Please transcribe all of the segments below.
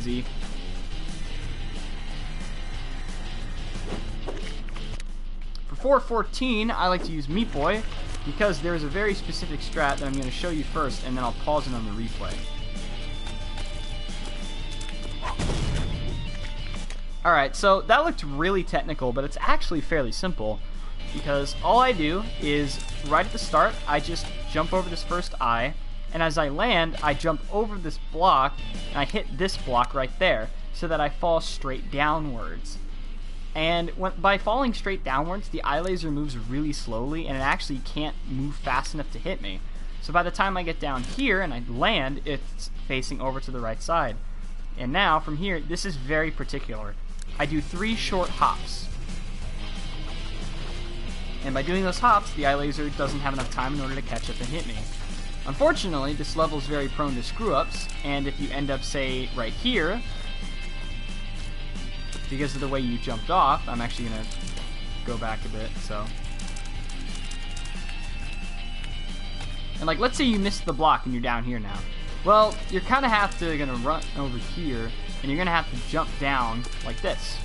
easy. For 414, I like to use Meat Boy because there is a very specific strat that I'm going to show you first, and then I'll pause it on the replay. Alright, so that looked really technical, but it's actually fairly simple, because all I do is, right at the start, I just jump over this first eye, and as I land, I jump over this block, and I hit this block right there, so that I fall straight downwards. And by falling straight downwards, the eye laser moves really slowly, and it actually can't move fast enough to hit me. So by the time I get down here and I land, it's facing over to the right side. And now, from here, this is very particular. I do 3 short hops. And by doing those hops, the eye laser doesn't have enough time in order to catch up and hit me. Unfortunately, this level is very prone to screw-ups, and if you end up, say, right here, because of the way you jumped off, I'm actually going to go back a bit, so. And like, let's say you missed the block and you're down here now. Well, you're kind of going to run over here, and you're going to have to jump down like this.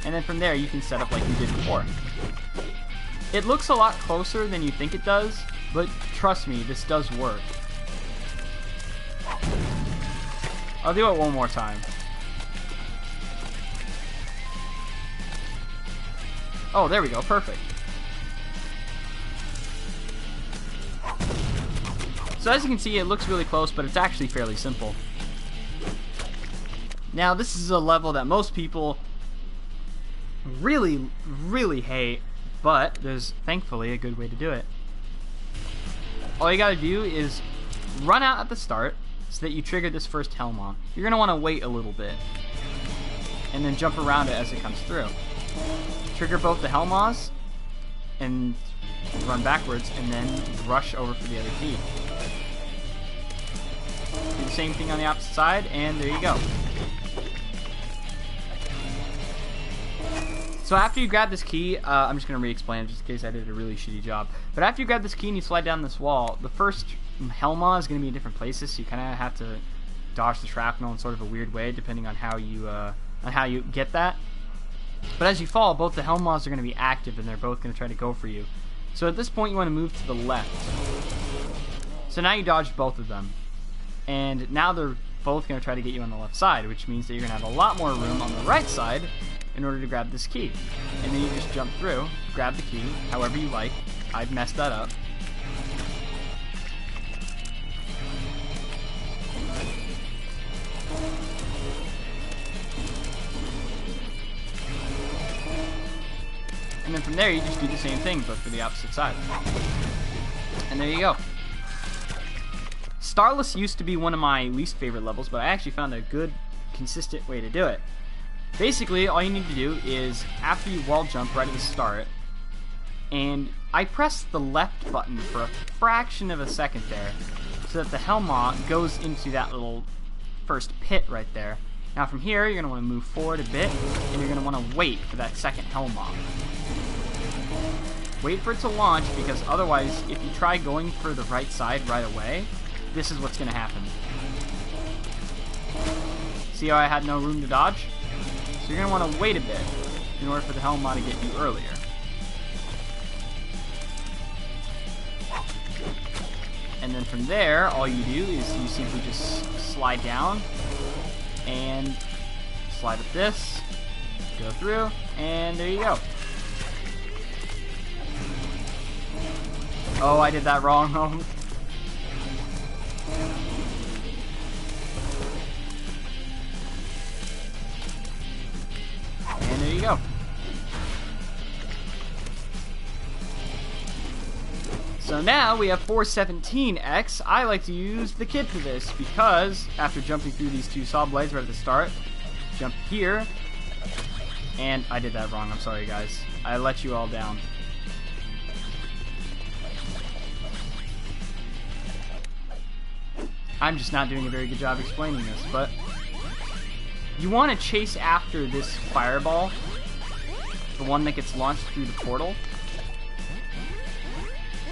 And then from there, you can set up like you did before. It looks a lot closer than you think it does, but trust me, this does work. I'll do it one more time. Oh, there we go, perfect. So as you can see, it looks really close, but it's actually fairly simple. Now, this is a level that most people really, really hate, but there's thankfully a good way to do it. All you gotta do is run out at the start so that you trigger this first helmaw. You're gonna want to wait a little bit and then jump around it as it comes through. Trigger both the helmaws and run backwards, and then rush over for the other key. Do the same thing on the opposite side, and there you go. So after you grab this key, I'm just going to re-explain it just in case I did a really shitty job. But after you grab this key and you slide down this wall, the first helmaw is going to be in different places, so you kind of have to dodge the shrapnel in sort of a weird way, depending on how you get that. But as you fall, both the helmaws are going to be active, and they're both going to try to go for you. So at this point, you want to move to the left. So now you dodged both of them. And now they're both going to try to get you on the left side, which means that you're going to have a lot more room on the right side in order to grab this key. And then you just jump through, grab the key, however you like. I've messed that up. And then from there, you just do the same thing, but for the opposite side. And there you go. Starless used to be one of my least favorite levels, but I actually found a good, consistent way to do it. Basically, all you need to do is, after you wall jump right at the start, and I press the left button for a fraction of a second there, so that the helmaw goes into that little first pit right there. Now from here, you're going to want to move forward a bit, and you're going to want to wait for that second helmaw. Wait for it to launch, because otherwise, if you try going for the right side right away, this is what's going to happen. See how I had no room to dodge? So you're going to want to wait a bit in order for the helmaw to get you earlier. And then from there, all you do is you simply just slide down and slide up this, go through, and there you go. Oh, I did that wrong. And there you go. So now we have 417X. I like to use the kid for this because after jumping through these two saw blades right at the start, jump here, and I did that wrong. I'm sorry, guys. I let you all down. I'm just not doing a very good job explaining this, but you want to chase after this fireball, the one that gets launched through the portal,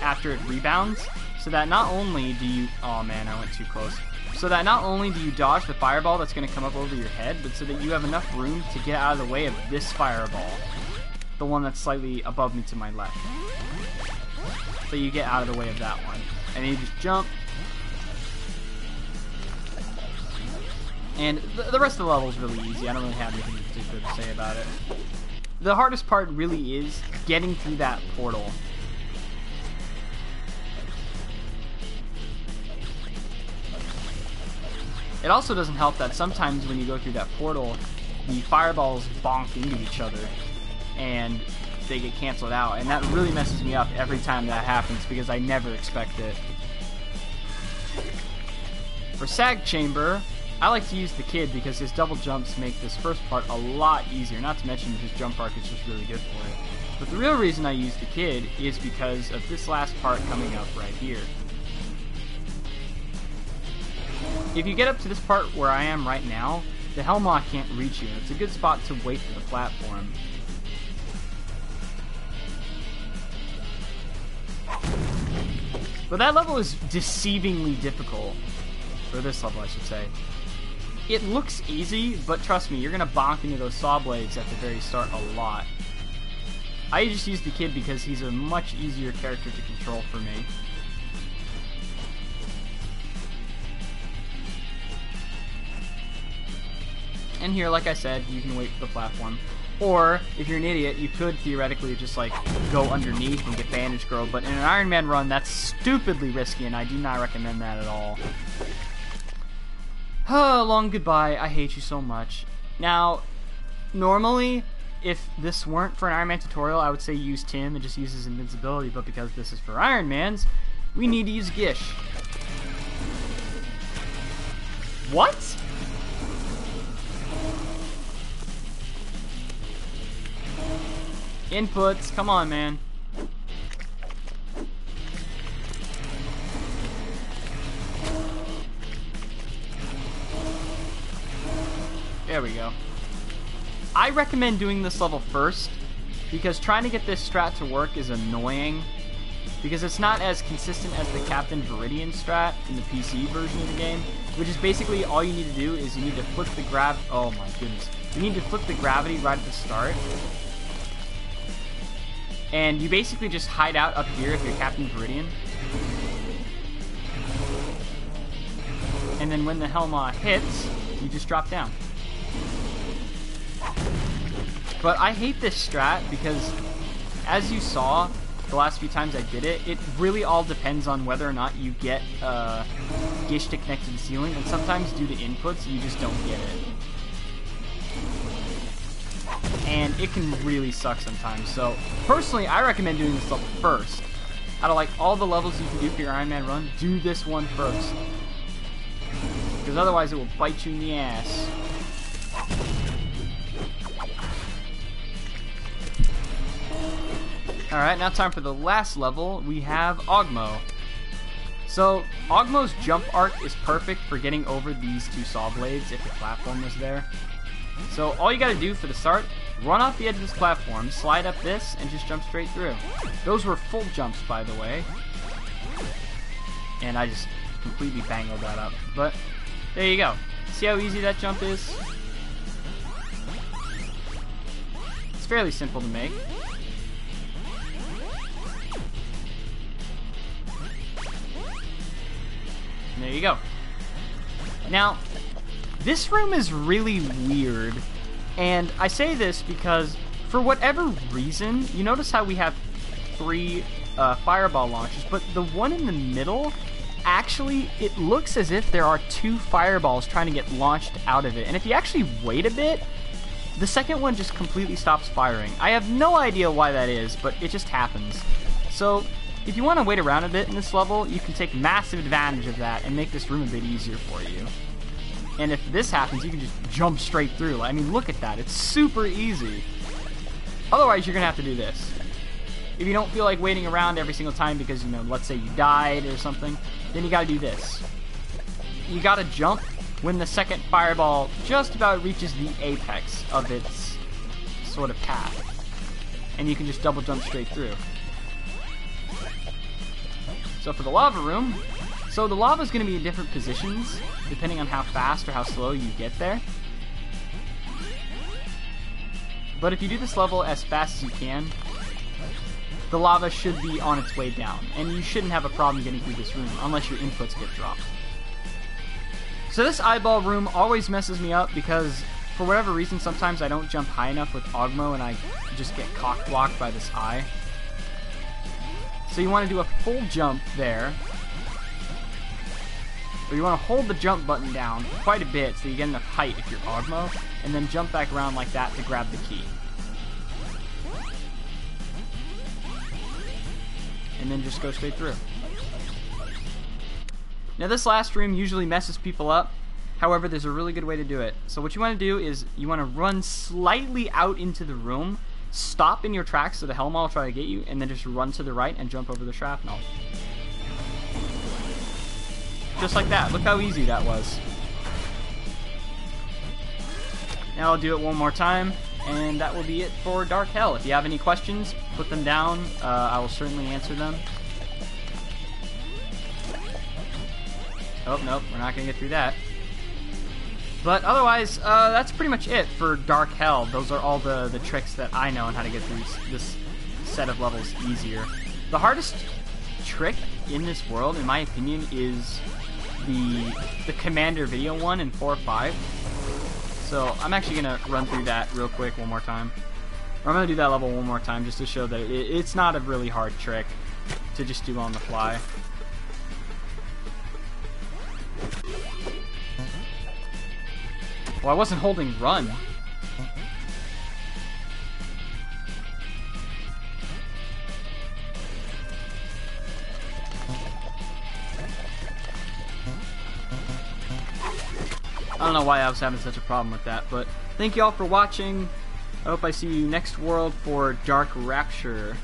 after it rebounds, so that not only do you... Oh man, I went too close. so that not only do you dodge the fireball that's going to come up over your head, but so that you have enough room to get out of the way of this fireball, the one that's slightly above me to my left. So you get out of the way of that one. And then you just jump. And the rest of the level is really easy. I don't really have anything particular to say about it. The hardest part really is getting through that portal. It also doesn't help that sometimes when you go through that portal, the fireballs bonk into each other and they get canceled out, and that really messes me up every time that happens because I never expect it. For Sag Chamber, I like to use the Kid because his double jumps make this first part a lot easier, not to mention his jump arc is just really good for it. But the real reason I use the Kid is because of this last part coming up right here. If you get up to this part where I am right now, the helmaw can't reach you, and it's a good spot to wait for the platform. But that level is deceivingly difficult. Or this level, I should say. It looks easy, but trust me, you're going to bonk into those saw blades at the very start a lot. I just use the Kid because he's a much easier character to control for me. And here, like I said, you can wait for the platform. Or, if you're an idiot, you could theoretically just, like, go underneath and get Bandage Girl, but in an Iron Man run, that's stupidly risky, and I do not recommend that at all. Oh, long goodbye, I hate you so much. Now, normally, if this weren't for an Iron Man tutorial, I would say use Tim and just use his invincibility, but because this is for Iron Mans, we need to use Gish. What? Inputs, come on, man. There we go. I recommend doing this level first, because trying to get this strat to work is annoying, because it's not as consistent as the Captain Viridian strat in the PC version of the game, which is basically all you need to do is you need to flip the oh my goodness. You need to flip the gravity right at the start. And you basically just hide out up here if you're Captain Viridian. And then when the helmaw hits, you just drop down. But I hate this strat because, as you saw the last few times I did it, it really all depends on whether or not you get Gish to connect to the ceiling, and sometimes due to inputs, you just don't get it. And it can really suck sometimes. So, personally, I recommend doing this level first. Out of like all the levels you can do for your Iron Man run, do this one first. Because otherwise it will bite you in the ass. Alright, now time for the last level. We have Ogmo. So, Ogmo's jump arc is perfect for getting over these two saw blades if the platform was there. So all you gotta do for the start, run off the edge of this platform, slide up this, and just jump straight through. Those were full jumps, by the way. And I just completely bangled that up. But there you go. See how easy that jump is? It's fairly simple to make. And there you go. Now, this room is really weird, and I say this because, for whatever reason, you notice how we have 3 fireball launchers, but the one in the middle, actually, it looks as if there are 2 fireballs trying to get launched out of it, and if you actually wait a bit, the second one just completely stops firing. I have no idea why that is, but it just happens. So, if you want to wait around a bit in this level, you can take massive advantage of that and make this room a bit easier for you. And if this happens, you can just jump straight through. I mean, look at that. It's super easy. Otherwise, you're going to have to do this. If you don't feel like waiting around every single time because, you know, let's say you died or something, then you got to do this. You got to jump when the second fireball just about reaches the apex of its sort of path. And you can just double jump straight through. So for the lava room, So the lava is going to be in different positions depending on how fast or how slow you get there. But if you do this level as fast as you can, the lava should be on its way down, and you shouldn't have a problem getting through this room unless your inputs get dropped. So this eyeball room always messes me up because for whatever reason sometimes I don't jump high enough with Ogmo and I just get cock blocked by this eye. So you want to do a full jump there, or you want to hold the jump button down quite a bit so you get enough height if you're Ogmo, and then jump back around like that to grab the key. And then just go straight through. Now this last room usually messes people up. However, there's a really good way to do it. So what you want to do is you want to run slightly out into the room, stop in your tracks so the helmaw will try to get you, and then just run to the right and jump over the shrapnel. Just like that. Look how easy that was. Now I'll do it one more time, and that will be it for Dark Hell. If you have any questions, put them down. I will certainly answer them. Oh, nope, we're not going to get through that. But otherwise, that's pretty much it for Dark Hell. Those are all the tricks that I know on how to get through this set of levels easier. The hardest trick in this world, in my opinion, is the Commander video one in 4 or 5. So I'm actually going to run through that real quick one more time. Or I'm going to do that level one more time just to show that it's not a really hard trick to just do on the fly. Well, I wasn't holding run. I don't know why I was having such a problem with that, but thank you all for watching. I hope I see you next world for Dark Rapture.